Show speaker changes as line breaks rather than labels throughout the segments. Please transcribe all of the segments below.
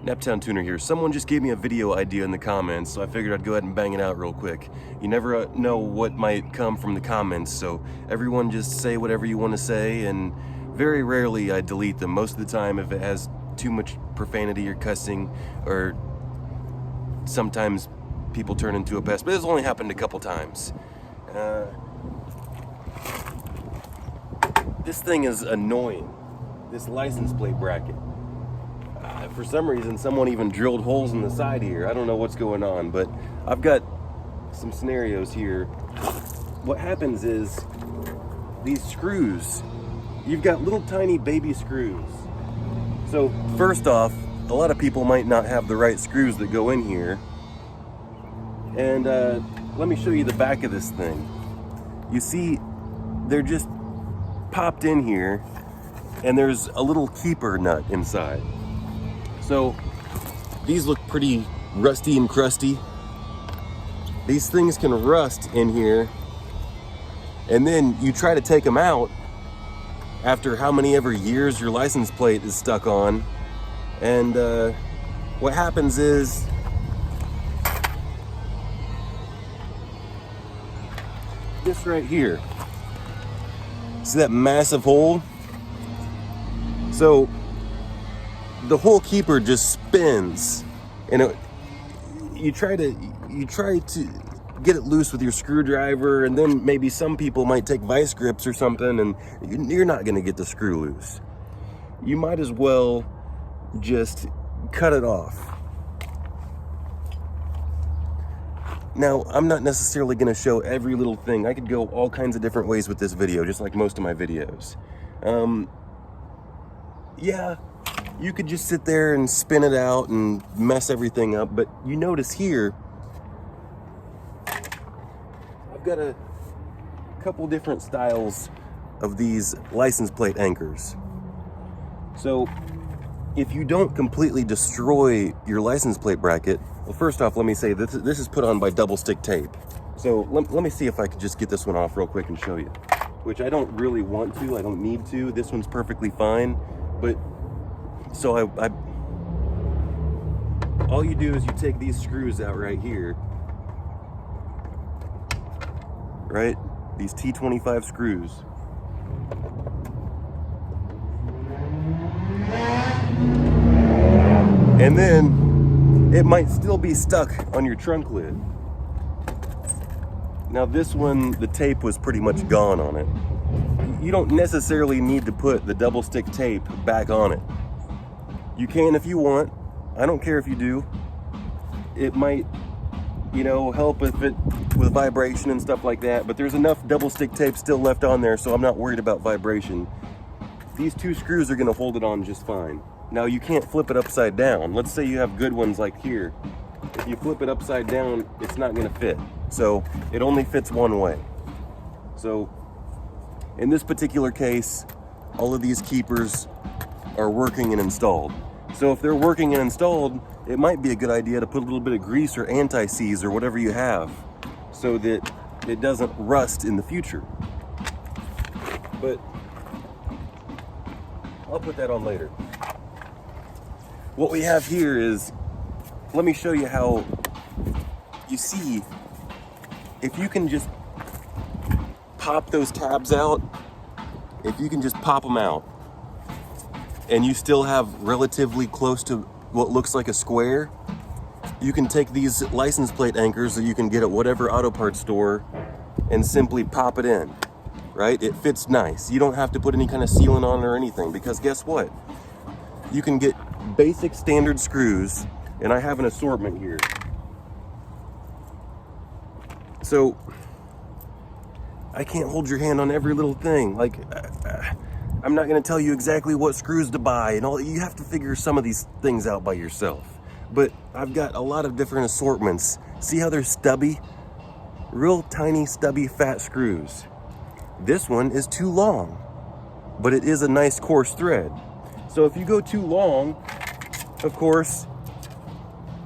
Naptown Tuner here. Someone just gave me a video idea in the comments, so I figured I'd go ahead and bang it out real quick. You never know what might come from the comments, so everyone just say whatever you want to say, and very rarely I delete them. Most of the time, if it has too much profanity or cussing, or sometimes people turn into a pest, but it's only happened a couple times. This thing is annoying, this license plate bracket. For some reason, someone even drilled holes in the side here. I don't know what's going on, but I've got some scenarios here. What happens is, these screws, you've got little tiny baby screws. So first off, a lot of people might not have the right screws that go in here. And let me show you the back of this thing. You see, they're just popped in here, and there's a little keeper nut inside. So these look pretty rusty and crusty. These things can rust in here, and then you try to take them out after how many ever years your license plate is stuck on, and what happens is this right here. See that massive hole? So the whole keeper just spins, and you try to get it loose with your screwdriver, and then maybe some people might take vice grips or something, and you're not going to get the screw loose. You might as well just cut it off. Now, I'm not necessarily going to show every little thing. I could go all kinds of different ways with this video, just like most of my videos. Yeah, you could just sit there and spin it out and mess everything up, but you notice here, I've got a couple different styles of these license plate anchors. So if you don't completely destroy your license plate bracket, well, first off, let me say this is put on by double stick tape. So let me see if I could just get this one off real quick and show you, which I don't really want to, I don't need to. This one's perfectly fine, but so I all you do is you take these screws out right here, right? These T25 screws. And then it might still be stuck on your trunk lid. Now this one, the tape was pretty much gone on it. You don't necessarily need to put the double stick tape back on it. You can if you want. I don't care if you do. It might, you know, help with vibration and stuff like that, but there's enough double stick tape still left on there, so I'm not worried about vibration. These two screws are gonna hold it on just fine. Now you can't flip it upside down. Let's say you have good ones like here. If you flip it upside down, it's not gonna fit. So it only fits one way. So in this particular case, all of these keepers are working and installed. So if they're working and installed, it might be a good idea to put a little bit of grease or anti-seize or whatever you have, so that it doesn't rust in the future. But I'll put that on later. What we have here is, let me show you how, you see, if you can just pop those tabs out, if you can just pop them out, and you still have relatively close to what looks like a square, you can take these license plate anchors that you can get at whatever auto parts store and simply pop it in, right? It fits nice. You don't have to put any kind of sealant on or anything, because guess what? You can get basic standard screws, and I have an assortment here. So I can't hold your hand on every little thing. Like, I'm not going to tell you exactly what screws to buy and all. You have to figure some of these things out by yourself. But I've got a lot of different assortments. See how they're stubby? Real tiny, stubby, fat screws. This one is too long, but it is a nice coarse thread. So if you go too long, of course,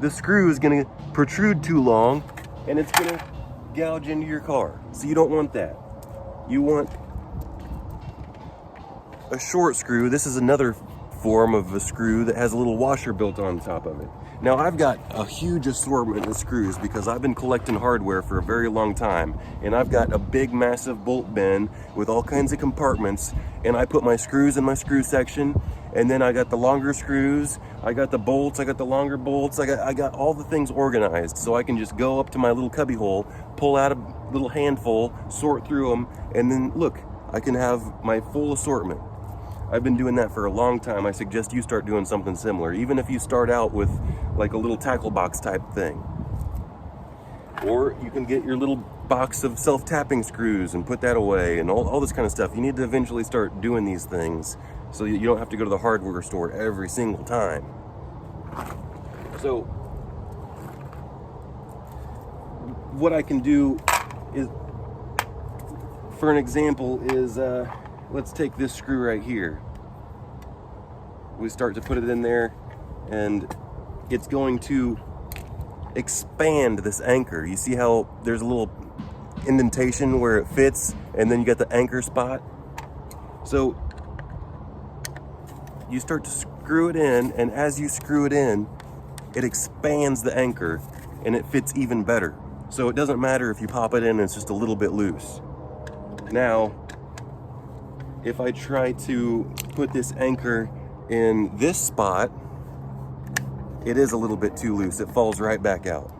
the screw is going to protrude too long, and it's going to gouge into your car. So you don't want that. You want a short screw. This is another form of a screw that has a little washer built on top of it. Now I've got a huge assortment of screws because I've been collecting hardware for a very long time, and I've got a big massive bolt bin with all kinds of compartments, and I put my screws in my screw section, and then I got the longer screws, I got the bolts, I got the longer bolts, I got all the things organized so I can just go up to my little cubby hole, pull out a little handful, sort through them, and then look, I can have my full assortment. I've been doing that for a long time. I suggest you start doing something similar, even if you start out with like a little tackle box type thing. Or you can get your little box of self-tapping screws and put that away and all this kind of stuff. You need to eventually start doing these things so you don't have to go to the hardware store every single time. So what I can do is, for an example, is let's take this screw right here. We start to put it in there, and it's going to expand this anchor. You see how there's a little indentation where it fits, and then you got the anchor spot? So you start to screw it in, and as you screw it in, it expands the anchor, and it fits even better. So it doesn't matter if you pop it in and it's just a little bit loose. Now, if I try to put this anchor in this spot, it is a little bit too loose. It falls right back out.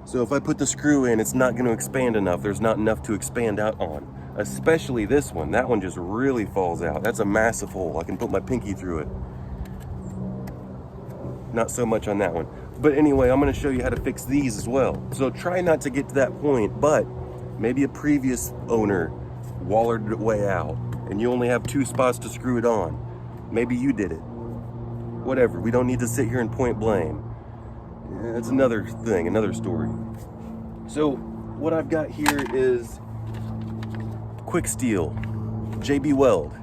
So if I put the screw in, it's not going to expand enough. There's not enough to expand out on. Especially this one. That one just really falls out. That's a massive hole. I can put my pinky through it. Not so much on that one. But anyway, I'm going to show you how to fix these as well. So try not to get to that point, but maybe a previous owner wallered it way out, and you only have 2 spots to screw it on. Maybe you did it. Whatever, we don't need to sit here and point blame. That's another thing, another story. So what I've got here is quick steel, JB Weld.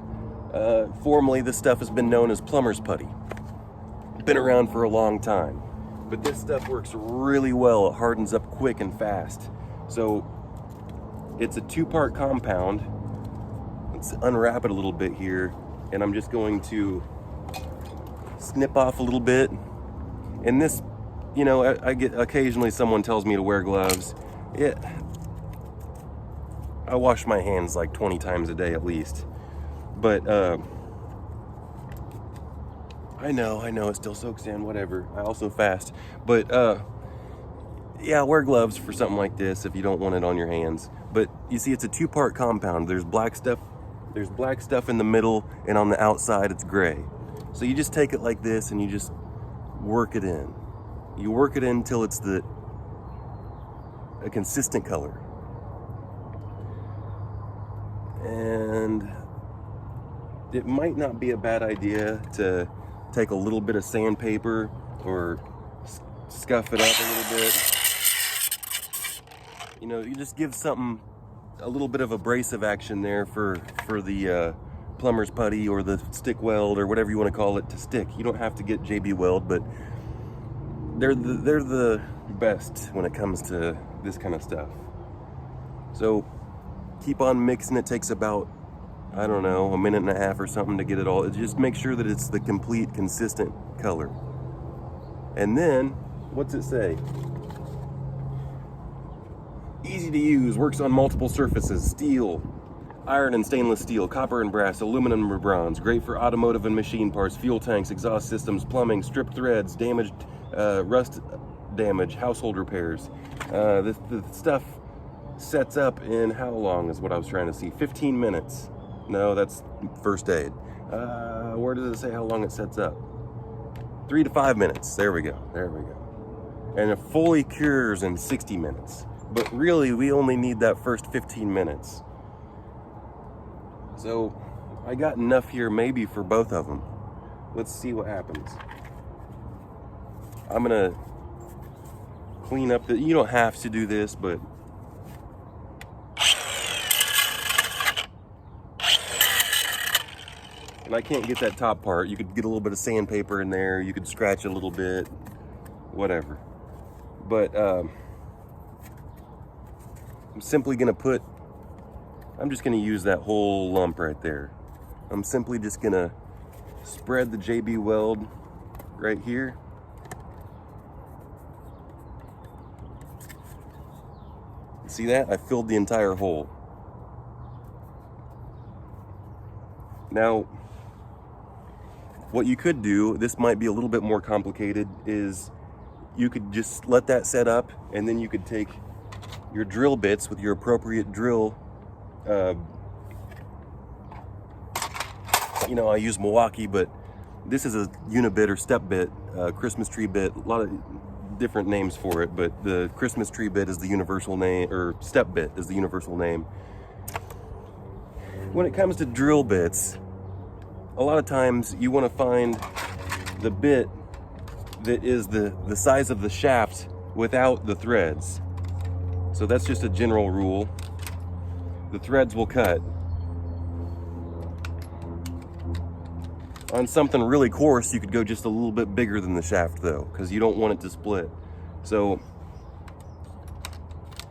Formerly this stuff has been known as plumber's putty. Been around for a long time, but this stuff works really well. It hardens up quick and fast. So it's a 2-part compound. Let's unwrap it a little bit here, and I'm just going to snip off a little bit. And this, you know, I get occasionally someone tells me to wear gloves. I wash my hands like 20 times a day at least. But I know it still soaks in, whatever. I also fast. But yeah, wear gloves for something like this if you don't want it on your hands. But you see, it's a 2-part compound. There's black stuff in the middle, and on the outside it's gray. So you just take it like this and you just work it in. You work it in until it's a consistent color. And it might not be a bad idea to take a little bit of sandpaper or scuff it up a little bit. You know, you just give something a little bit of abrasive action there for the plumber's putty or the stick weld or whatever you want to call it to stick. You don't have to get JB Weld, but they're the best when it comes to this kind of stuff. So keep on mixing. It takes about, I don't know, a minute and a half or something to get it all. Just make sure that it's the complete consistent color. And then, what's it say? Easy to use, works on multiple surfaces, steel, iron and stainless steel, copper and brass, aluminum and bronze, great for automotive and machine parts, fuel tanks, exhaust systems, plumbing, stripped threads, damaged, rust damage, household repairs. The stuff sets up in how long is what I was trying to see? 15 minutes. No, that's first aid. Where does it say how long it sets up? 3 to 5 minutes. There we go. And it fully cures in 60 minutes. But really, we only need that first 15 minutes. So I got enough here maybe for both of them. Let's see what happens. I'm gonna clean up you don't have to do this, but and I can't get that top part. You could get a little bit of sandpaper in there. You could scratch a little bit, whatever. But I'm simply gonna I'm just gonna use that whole lump right there. I'm simply just gonna spread the JB Weld right here. See that? I filled the entire hole. Now, what you could do, this might be a little bit more complicated, is you could just let that set up, and then you could take your drill bits with your appropriate drill. You know, I use Milwaukee, but this is a unibit or step bit, Christmas tree bit, a lot of different names for it, but the Christmas tree bit is the universal name, or step bit is the universal name. When it comes to drill bits, a lot of times you want to find the bit that is the size of the shaft without the threads. So that's just a general rule. The threads will cut. On something really coarse, you could go just a little bit bigger than the shaft though, because you don't want it to split. So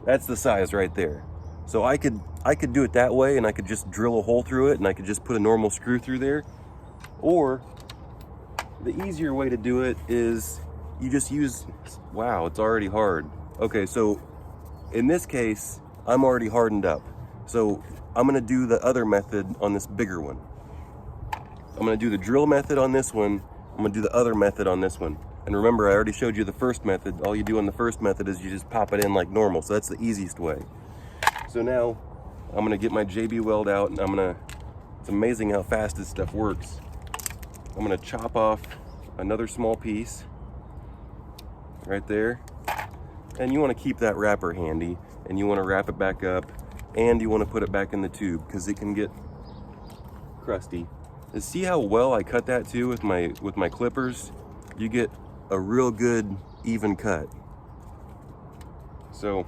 that's the size right there. So I could do it that way, and I could just drill a hole through it, and I could just put a normal screw through there. Or the easier way to do it is you just use, wow, it's already hard. Okay, so in this case, I'm already hardened up. So I'm gonna do the other method on this bigger one. I'm gonna do the drill method on this one. I'm gonna do the other method on this one. And remember, I already showed you the first method. All you do on the first method is you just pop it in like normal. So that's the easiest way. So now I'm gonna get my JB Weld out, and it's amazing how fast this stuff works. I'm gonna chop off another small piece right there. And you wanna keep that wrapper handy, and you wanna wrap it back up, and you wanna put it back in the tube because it can get crusty. And see how well I cut that too with my clippers? You get a real good even cut. So,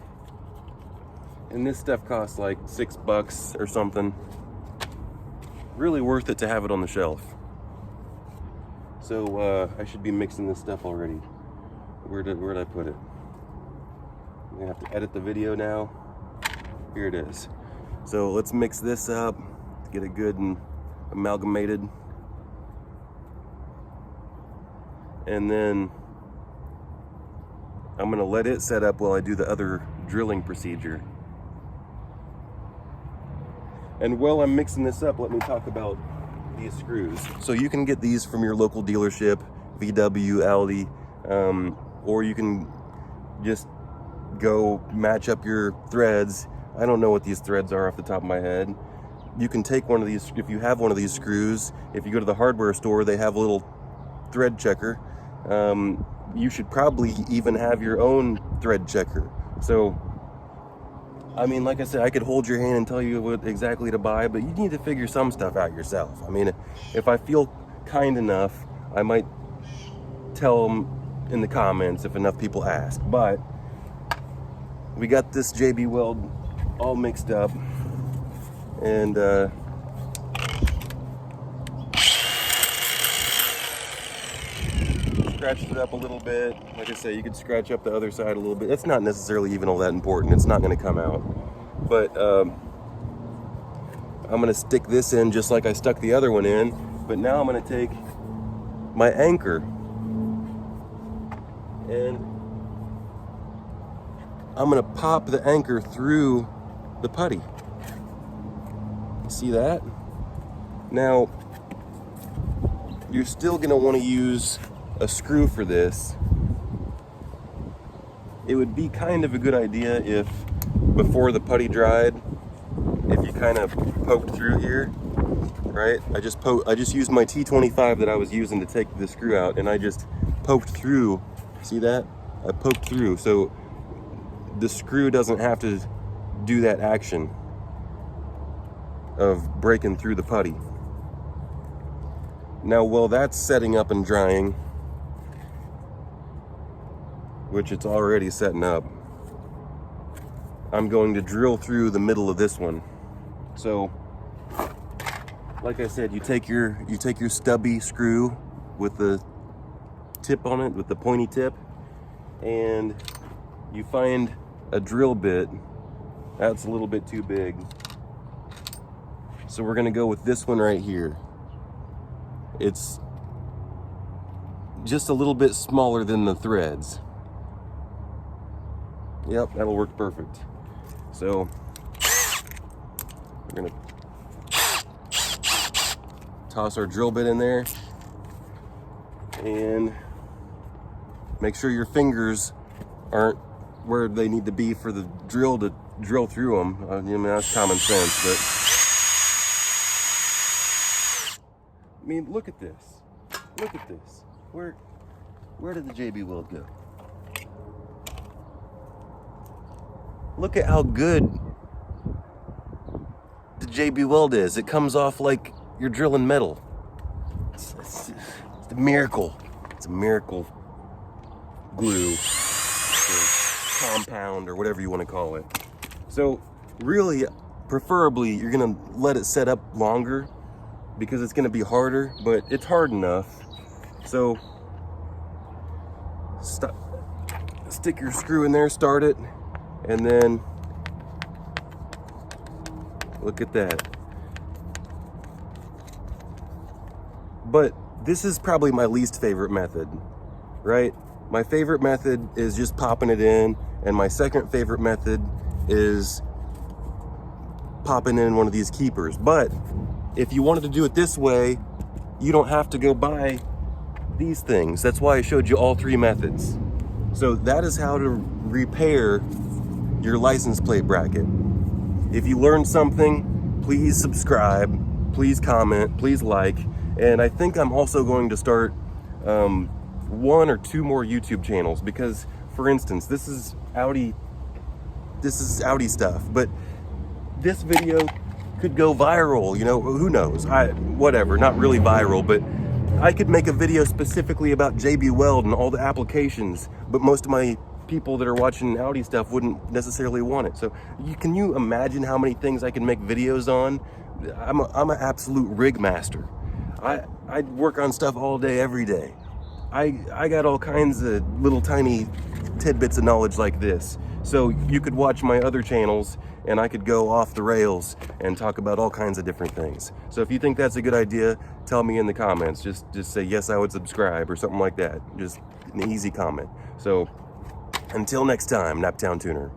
and this stuff costs like $6 or something. Really worth it to have it on the shelf. So I should be mixing this stuff already. Where did I put it? I'm gonna have to edit the video now. Here it is. So let's mix this up to get it good and amalgamated. And then I'm gonna let it set up while I do the other drilling procedure. And while I'm mixing this up, let me talk about these screws. So you can get these from your local dealership, VW, Audi, or you can just go match up your threads. I don't know what these threads are off the top of my head. You can take one of these, if you have one of these screws, if you go to the hardware store, they have a little thread checker. You should probably even have your own thread checker. So, I mean, like I said, I could hold your hand and tell you what exactly to buy, but you need to figure some stuff out yourself. I mean, if I feel kind enough, I might tell them in the comments if enough people ask. But we got this JB Weld all mixed up, and scratched it up a little bit. Like I say, you could scratch up the other side a little bit. It's not necessarily even all that important. It's not going to come out. But I'm going to stick this in just like I stuck the other one in. But now I'm going to take my anchor and I'm going to pop the anchor through the putty. See that? Now, you're still going to want to use a screw for this. It would be kind of a good idea if before the putty dried, if you kind of poked through here, right? I just used my T25 that I was using to take the screw out, and I just poked through. See that? I poked through, so the screw doesn't have to do that action of breaking through the putty. Now, while that's setting up and drying, which it's already setting up, I'm going to drill through the middle of this one. So, like I said, you take your stubby screw with the tip on it, with the pointy tip, and you find a drill bit. That's a little bit too big. So we're gonna go with this one right here. it's just a little bit smaller than the threads. Yep, that'll work perfect. So we're gonna toss our drill bit in there and make sure your fingers aren't where they need to be for the drill to drill through them. I mean, that's common sense, but I mean, look at this. Look at this. Where did the JB Weld go? Look at how good the JB Weld is. It comes off like you're drilling metal. It's a miracle. It's a miracle glue, or compound, or whatever you want to call it. So really, preferably, you're gonna let it set up longer because it's gonna be harder, but it's hard enough. So stick your screw in there, start it, and then look at that. But this is probably my least favorite method, right? My favorite method is just popping it in, and my second favorite method is popping in one of these keepers. But if you wanted to do it this way, you don't have to go buy these things. That's why I showed you all three methods. So that is how to repair your license plate bracket. If you learned something, please subscribe, please comment, please like, and I think I'm also going to start 1 or 2 more YouTube channels because, for instance, this is Audi stuff, but this video could go viral, you know, who knows? Whatever, not really viral, but I could make a video specifically about JB Weld and all the applications, but most of my people that are watching Audi stuff wouldn't necessarily want it. So can you imagine how many things I can make videos on? I'm an absolute rig master. I work on stuff all day, every day. I got all kinds of little tiny tidbits of knowledge like this. So you could watch my other channels and I could go off the rails and talk about all kinds of different things. So if you think that's a good idea, tell me in the comments. Just say, yes, I would subscribe or something like that. Just an easy comment. So until next time, Naptown Tuner.